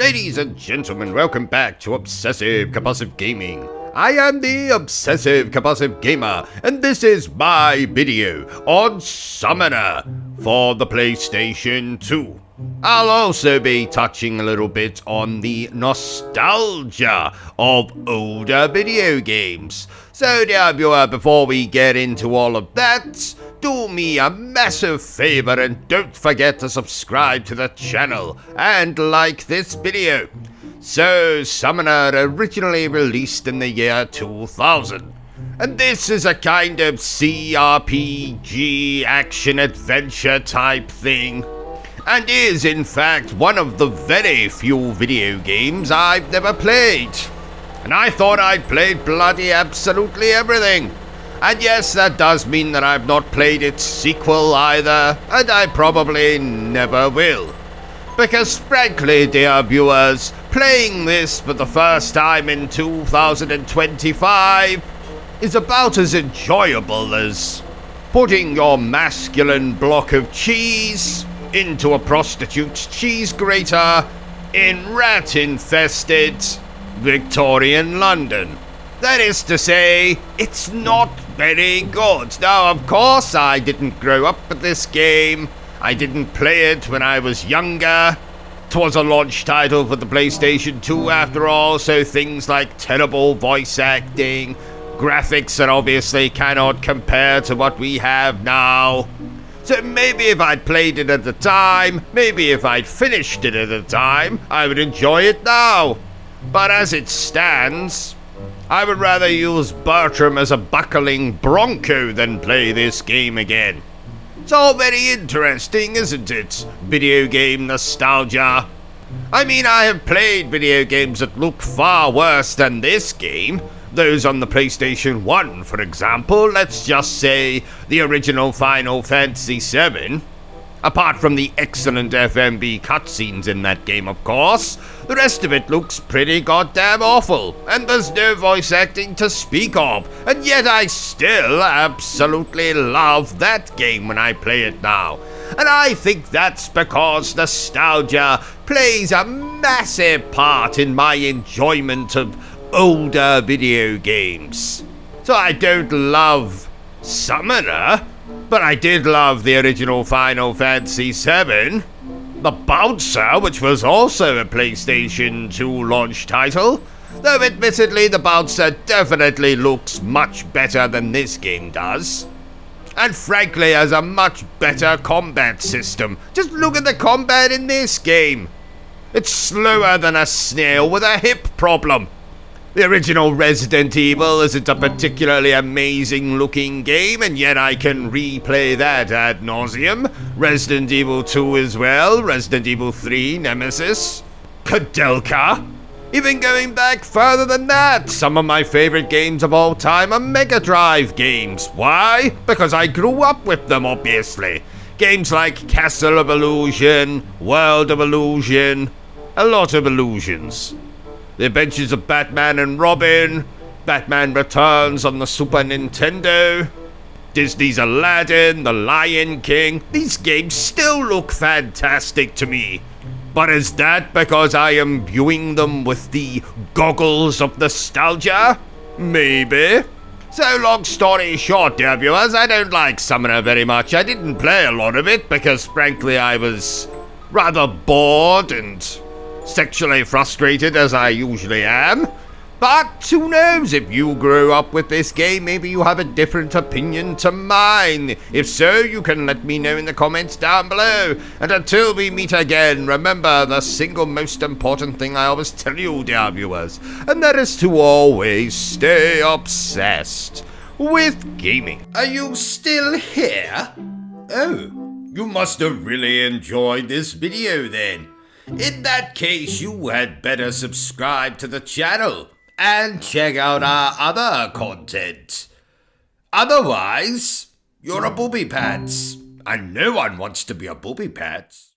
Ladies and gentlemen, welcome back to Obsessive Compulsive Gaming. I am the Obsessive Compulsive Gamer, and this is my video on Summoner for the PlayStation 2. I'll also be touching a little bit on the nostalgia of older video games. So dear viewer, before we get into all of that, do me a massive favor and don't forget to subscribe to the channel and like this video. So, Summoner originally released in the year 2000, and this is a kind of CRPG action-adventure type thing, and is in fact one of the very few video games I've never played. And I thought I'd played bloody absolutely everything. And yes, that does mean that I've not played its sequel either, and I probably never will. Because frankly, dear viewers, playing this for the first time in 2025 is about as enjoyable as putting your masculine block of cheese into a prostitute's cheese grater in rat-infested Victorian London. That is to say, it's not very good. Now, of course, I didn't grow up with this game. I didn't play it when I was younger. 'Twas a launch title for the PlayStation 2 after all, so things like terrible voice acting, graphics that obviously cannot compare to what we have now. So maybe if I'd played it at the time, maybe if I'd finished it at the time, I would enjoy it now. But as it stands, I would rather use Bertrum as a buckling bronco than play this game again. It's all very interesting, isn't it? Video game nostalgia. I mean, I have played video games that look far worse than this game. Those on the PlayStation 1, for example. Let's just say the original Final Fantasy VII. Apart from the excellent FMV cutscenes in that game, of course, the rest of it looks pretty goddamn awful, and there's no voice acting to speak of, and yet I still absolutely love that game when I play it now. And I think that's because nostalgia plays a massive part in my enjoyment of older video games. So I don't love Summoner, but I did love the original Final Fantasy VII, the Bouncer, which was also a PlayStation 2 launch title, though admittedly the Bouncer definitely looks much better than this game does, and frankly has a much better combat system. Just look at the combat in this game. It's slower than a snail with a hip problem. The original Resident Evil isn't a particularly amazing looking game, and yet I can replay that ad nauseum. Resident Evil 2 as well, Resident Evil 3, Nemesis, Kudelka. Even going back further than that, some of my favorite games of all time are Mega Drive games. Why? Because I grew up with them, obviously. Games like Castle of Illusion, World of Illusion, a lot of illusions. The Adventures of Batman and Robin, Batman Returns on the Super Nintendo, Disney's Aladdin, The Lion King. These games still look fantastic to me. But is that because I am viewing them with the goggles of nostalgia? Maybe. So long story short, dear viewers, I don't like Summoner very much. I didn't play a lot of it because frankly I was rather bored and sexually frustrated, as I usually am. But who knows, if you grew up with this game, maybe you have a different opinion to mine. If so, you can let me know in the comments down below. And until we meet again, remember the single most important thing I always tell you, dear viewers, and that is to always stay obsessed with gaming. Are you still here? Oh, you must have really enjoyed this video then. In that case, you had better subscribe to the channel and check out our other content. Otherwise, you're a booby pants, and no one wants to be a booby pants.